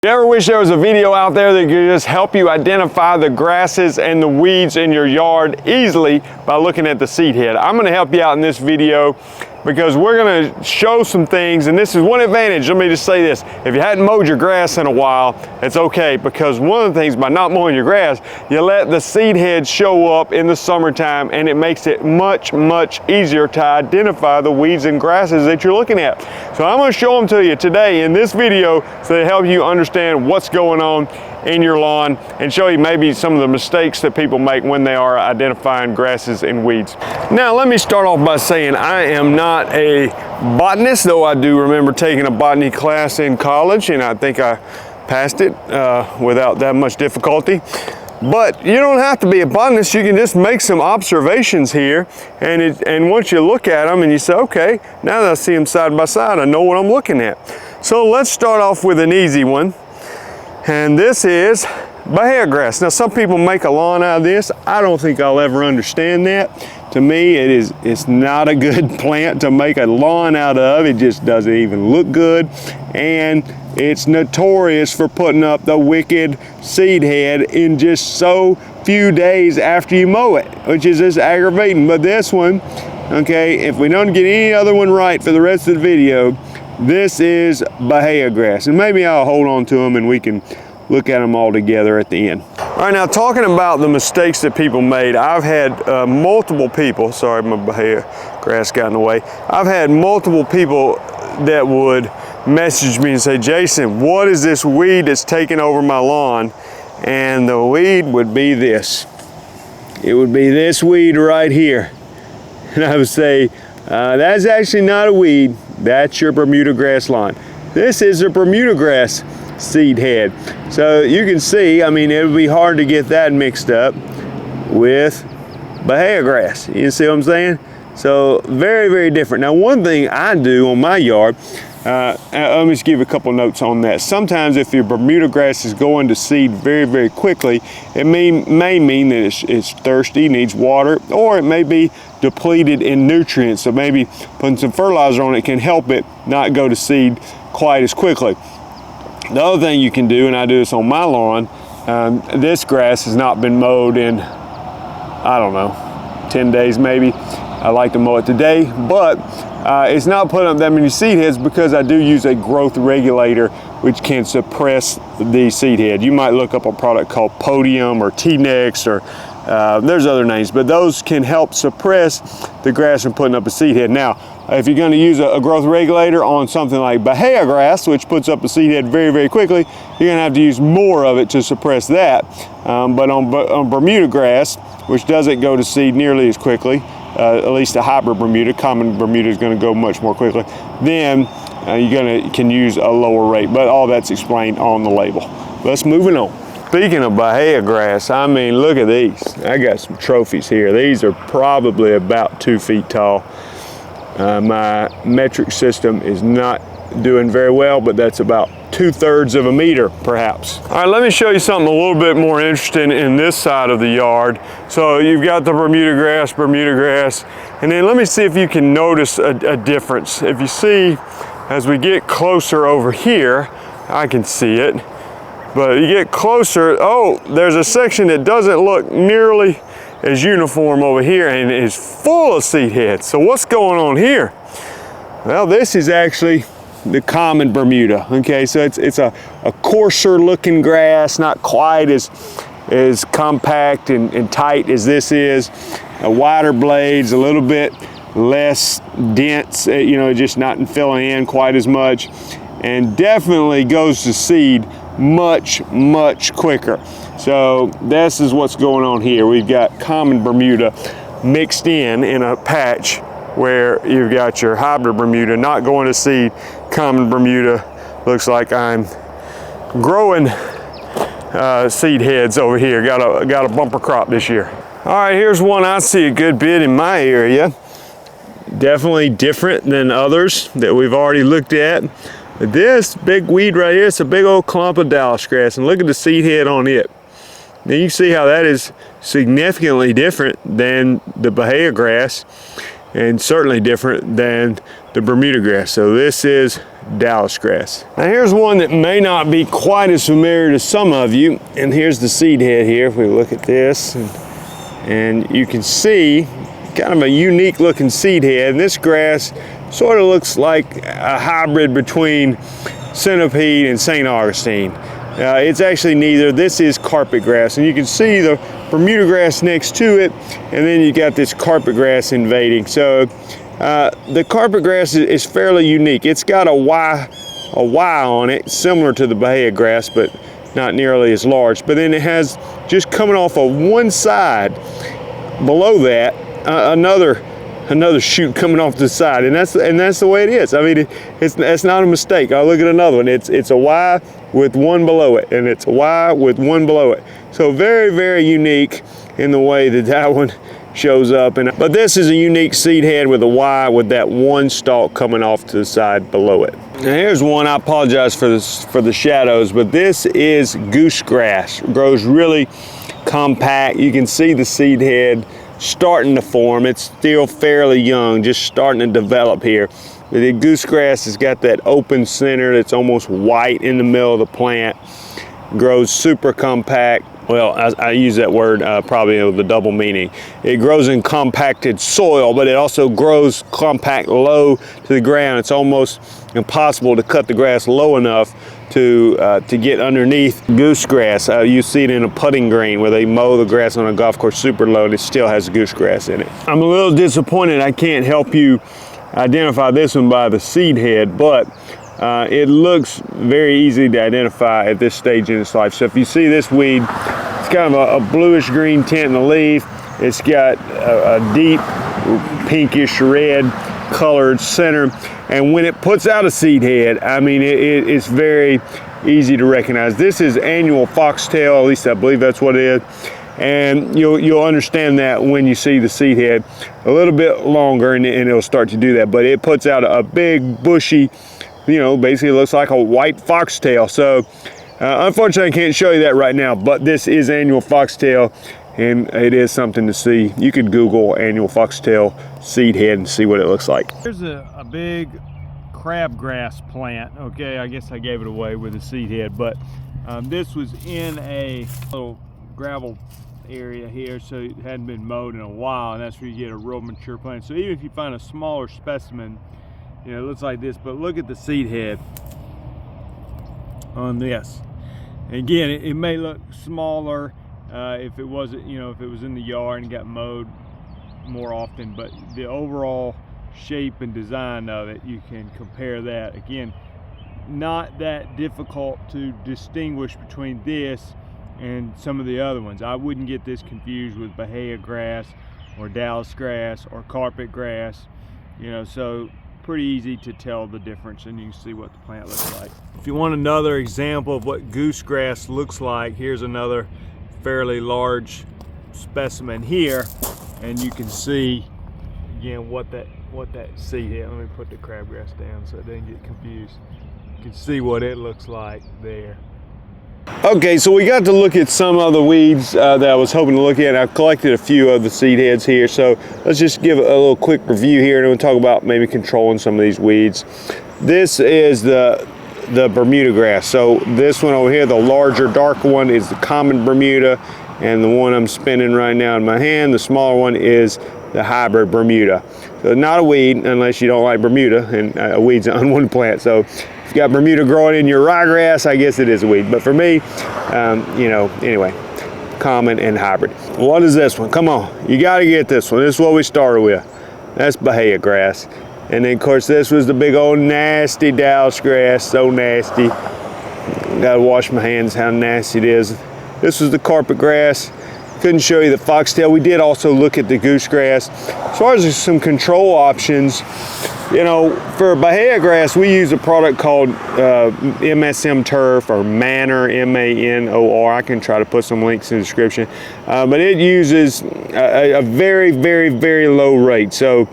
You ever wish there was a video out there that could just help you identify the grasses and the weeds in your yard easily by looking at the seed head? I'm going to help you out in this video because we're going to show some things, and this is one advantage. Let me just say this. If you hadn't mowed your grass in a while, it's okay, because one of the things by not mowing your grass, you let the seed head show up in the summertime, and it makes it much, much easier to identify the weeds and grasses that you're looking at. So I'm going to show them to you today in this video so they help you understand what's going on in your lawn and show you maybe some of the mistakes that people make when they are identifying grasses and weeds. Now let me start off by saying I am not a botanist, though I do remember taking a botany class in college, and I think I passed it without that much difficulty. But you don't have to be a botanist. You can just make some observations here, and once you look at them and you say, okay, now that I see them side by side, I know what I'm looking at. So let's start off with an easy one. And this is Bea grass. Now some people make a lawn out of this. I don't think I'll ever understand that. To me, it's not a good plant to make a lawn out of. It just doesn't even look good. And it's notorious for putting up the wicked seed head in just so few days after you mow it, which is just aggravating. But this one, okay, if we don't get any other one right for the rest of the video, this is Bea grass, and maybe I'll hold on to them and we can look at them all together at the end. All right, now talking about the mistakes that people made, I've had multiple people, sorry my Bea grass got in the way, I've had multiple people that would message me and say, Jason, what is this weed that's taking over my lawn? And the weed would be this. It would be this weed right here. And I would say, that's actually not a weed. That's your Bermuda grass lawn. This is a Bermuda grass seed head. So you can see, I mean, it would be hard to get that mixed up with Bea grass. You see what I'm saying? So very, very different. Now, one thing I do on my yard, let me just give a couple notes on that. Sometimes if your Bermuda grass is going to seed very, very quickly, it may mean that it's thirsty, needs water, or it may be depleted in nutrients. So maybe putting some fertilizer on it can help it not go to seed quite as quickly. The other thing you can do, and I do this on my lawn, this grass has not been mowed in, I don't know, 10 days maybe. I like to mow it today, but it's not putting up that many seed heads because I do use a growth regulator which can suppress the seed head. You might look up a product called Podium or T-Nex, or there's other names, but those can help suppress the grass from putting up a seed head. Now, if you're going to use a growth regulator on something like Bea grass, which puts up a seed head very, very quickly, you're going to have to use more of it to suppress that. But on Bermuda grass, which doesn't go to seed nearly as quickly, at least a hybrid Bermuda, common Bermuda is going to go much more quickly, then you can use a lower rate, but all that's explained on the label. Let's move on. Speaking of Bea grass, I mean, look at these. I got some trophies here. These are probably about 2 feet tall. My metric system is not doing very well, but that's about 2/3 of a meter, perhaps. All right, let me show you something a little bit more interesting in this side of the yard. So you've got the Bermuda grass, and then let me see if you can notice a difference. If you see, as we get closer over here, I can see it, but you get closer, oh, there's a section that doesn't look nearly as uniform over here and is full of seed heads. So what's going on here? Well, this is actually the common Bermuda. Okay, so it's a coarser looking grass, not quite as compact and tight as this is. Wider blades, a little bit less dense, you know, just not filling in quite as much, and definitely goes to seed much, much quicker. So this is what's going on here. We've got common Bermuda mixed in a patch where you've got your hybrid Bermuda not going to seed. Common Bermuda looks like I'm growing seed heads over here. Got a bumper crop this year. All right, here's one I see a good bit in my area. Definitely different than others that we've already looked at. This big weed right here, it's a big old clump of Dallisgrass, and look at the seed head on it. Now you see how that is significantly different than the Bea grass, and certainly different than the Bermuda grass. So this is Dallisgrass. Now here's one that may not be quite as familiar to some of you, and here's the seed head here. If we look at this, and you can see kind of a unique looking seed head. And this grass sort of looks like a hybrid between centipede and St. Augustine. It's actually neither. This is carpet grass, and you can see the Bermuda grass next to it, and then you got this carpet grass invading. So the carpet grass is fairly unique. It's got a Y on it, similar to the Bea grass, but not nearly as large. But then it has, just coming off of one side below that, another shoot coming off the side, and that's the way it is. I mean, it's not a mistake. I'll look at another one. It's a Y with one below it, and it's a Y with one below it. So very, very unique in the way that one shows up. But this is a unique seed head with a Y with that one stalk coming off to the side below it. Now here's one. I apologize for the shadows, but this is Goose Grass. It grows really compact. You can see the seed head starting to form. It's still fairly young, just starting to develop here. The Goose Grass has got that open center that's almost white in the middle of the plant. Grows super compact. Well, I use that word probably with a double meaning. It grows in compacted soil, but it also grows compact low to the ground. It's almost impossible to cut the grass low enough to get underneath goose grass. You see it in a putting green where they mow the grass on a golf course super low, and it still has goose grass in it. I'm a little disappointed I can't help you identify this one by the seed head, but it looks very easy to identify at this stage in its life. So if you see this weed, it's kind of a bluish green tint in the leaf. It's got a deep pinkish red colored center, and when it puts out a seed head, I mean, it's very easy to recognize. This is annual foxtail, at least I believe that's what it is, and you'll understand that when you see the seed head a little bit longer, and it'll start to do that. But it puts out a big bushy, basically looks like a white foxtail. So unfortunately I can't show you that right now, but this is annual foxtail, and it is something to see. You could Google annual foxtail seed head and see what it looks like. Here's a big crabgrass plant. Okay, I guess I gave it away with the seed head, but this was in a little gravel area here, so it hadn't been mowed in a while, and that's where you get a real mature plant. So even if you find a smaller specimen, it looks like this, but look at the seed head on this. Again, it may look smaller if it wasn't, if it was in the yard and got mowed more often, but the overall shape and design of it, you can compare that. Again, not that difficult to distinguish between this and some of the other ones. I wouldn't get this confused with Bea grass or Dallisgrass or carpet grass, so pretty easy to tell the difference, and you can see what the plant looks like. If you want another example of what goose grass looks like, here's another fairly large specimen here, and you can see again what that seed is. Let me put the crabgrass down so it doesn't get confused. You can see what it looks like there. Okay, so we got to look at some of the weeds that I was hoping to look at. I've collected a few of the seed heads here, so let's just give a little quick review here, and we'll talk about maybe controlling some of these weeds. This is the Bermuda grass. So this one over here, the larger dark one, is the common Bermuda, and the one I'm spinning right now in my hand, the smaller one, is the hybrid Bermuda. So not a weed unless you don't like Bermuda, and a weed's an unwanted plant. So if you got Bermuda growing in your ryegrass, I guess it is a weed. But for me, anyway, common and hybrid. What is this one? Come on, you got to get this one. This is what we started with. That's Bea grass. And then of course this was the big old nasty Dallisgrass, so nasty. Gotta wash my hands how nasty it is. This was the carpet grass. Couldn't show you the foxtail. We did also look at the goose grass. As far as some control options, for Bea grass, we use a product called MSM Turf, or Manor, M-A-N-O-R. I can try to put some links in the description. But it uses a very, very, very low rate. So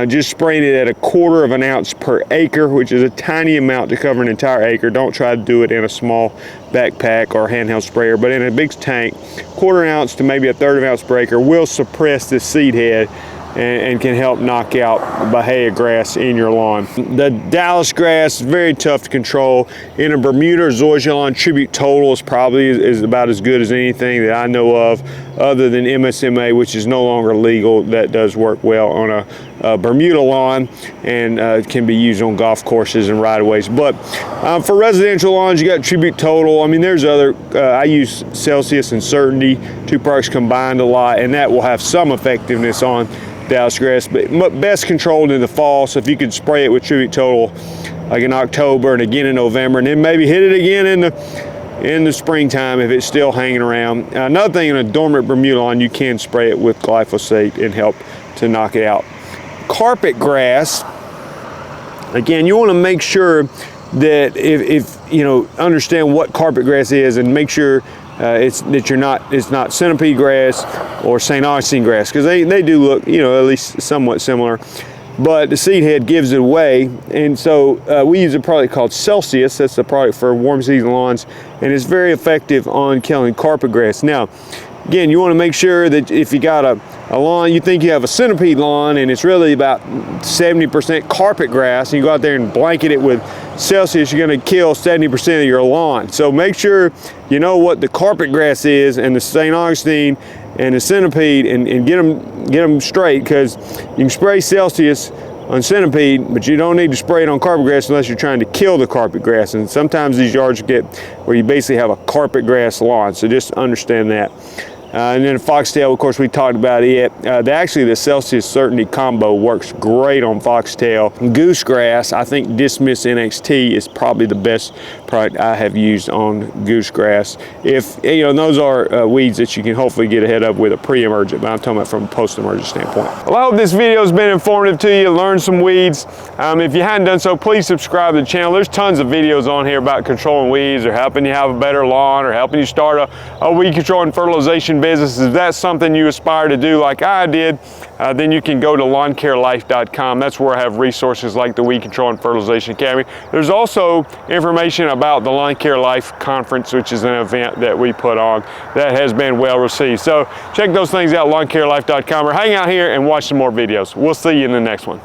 just spraying it at 1/4 of an ounce per acre, which is a tiny amount to cover an entire acre. Don't try to do it in a small backpack or handheld sprayer, but in a big tank, 1/4 ounce to maybe 1/3 of an ounce per acre will suppress this seed head and can help knock out Bea grass in your lawn. The Dallisgrass is very tough to control. In a Bermuda or zoysia lawn, tribute total is about as good as anything that I know of, other than MSMA, which is no longer legal. That does work well on a Bermuda lawn and can be used on golf courses and right-of-ways. But for residential lawns, you got tribute total. I mean, there's other, I use Celsius and Certainty, two products combined a lot, and that will have some effectiveness on Dallisgrass, but best controlled in the fall. So if you could spray it with tribute total like in October and again in November, and then maybe hit it again in the springtime if it's still hanging around. Another thing, in a dormant Bermuda lawn, you can spray it with glyphosate and help to knock it out. Carpet grass, again, you want to make sure that if you know, understand what carpet grass is, and make sure it's not centipede grass or St. Augustine grass, because they do look, you know, at least somewhat similar, but the seed head gives it away. And so we use a product called Celsius. That's the product for warm season lawns, and it's very effective on killing carpet grass. Now, again, you want to make sure that if you got a lawn, you think you have a centipede lawn and it's really about 70% carpet grass, and you go out there and blanket it with Celsius, you're going to kill 70% of your lawn. So make sure you know what the carpet grass is and the St. Augustine and the centipede, and get them straight, because you can spray Celsius on centipede, but you don't need to spray it on carpet grass unless you're trying to kill the carpet grass. And sometimes these yards get where you basically have a carpet grass lawn, so just understand that. And then Foxtail, of course, we talked about it. Actually, the Celsius Certainty combo works great on Foxtail. Goose Grass, I think Dismiss NXT is probably the best product I have used on Goose Grass. If you know, those are weeds that you can hopefully get ahead of with a pre-emergent, but I'm talking about from a post-emergent standpoint. Well, I hope this video has been informative to you. Learn some weeds. If you hadn't done so, please subscribe to the channel. There's tons of videos on here about controlling weeds, or helping you have a better lawn, or helping you start a weed control and fertilization business. If that's something you aspire to do like I did, then you can go to lawncarelife.com. That's where I have resources like the Weed Control and Fertilization Academy. There's also information about the Lawn Care Life Conference, which is an event that we put on that has been well received. So check those things out, lawncarelife.com, or hang out here and watch some more videos. We'll see you in the next one.